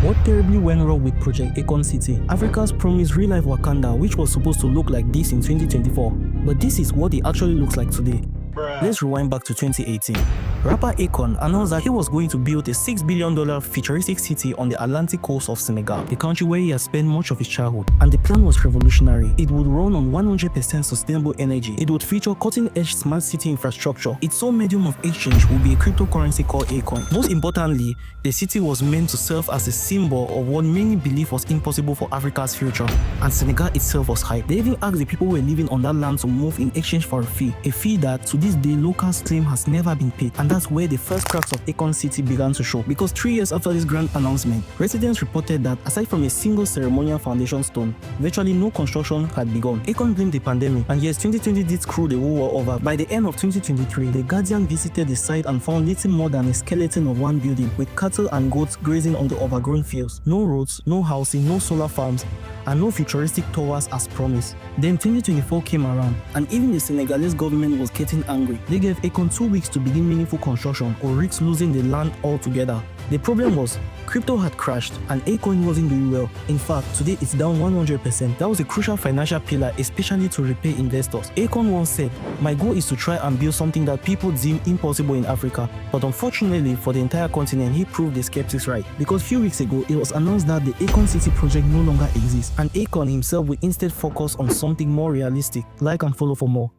What terribly went wrong with Project Akon City? Africa's promised real-life Wakanda, which was supposed to look like this in 2024, but this is what it actually looks like today. Let's rewind back to 2018. Rapper Akon announced that he was going to build a $6 billion futuristic city on the Atlantic coast of Senegal, a country where he has spent much of his childhood. And the plan was revolutionary. It would run on 100% sustainable energy. It would feature cutting-edge smart city infrastructure. Its sole medium of exchange would be a cryptocurrency called Akon. Most importantly, the city was meant to serve as a symbol of what many believed was impossible for Africa's future. And Senegal itself was hyped. They even asked the people who were living on that land to move in exchange for a fee that to this day locals claim has never been paid. And that's where the first cracks of Akon City began to show, because 3 years after this grand announcement, residents reported that aside from a single ceremonial foundation stone, virtually no construction had begun. Akon blamed the pandemic, and yes, 2020 did screw the whole world over. By the end of 2023, the Guardian visited the site and found little more than a skeleton of one building, with cattle and goats grazing on the overgrown fields. No roads, no housing, no solar farms, and no futuristic towers as promised. Then 2024 came around, and even the Senegalese government was getting angry. They gave Akon 2 weeks to begin meaningful construction or risk losing the land altogether. The problem was, crypto had crashed and Akon wasn't doing well. In fact, today it's down 100%. That was a crucial financial pillar, especially to repay investors. Akon once said, "My goal is to try and build something that people deem impossible in Africa." But unfortunately for the entire continent, he proved the skeptics right. Because a few weeks ago, it was announced that the Akon City project no longer exists, and Akon himself will instead focus on something more realistic. Like and follow for more.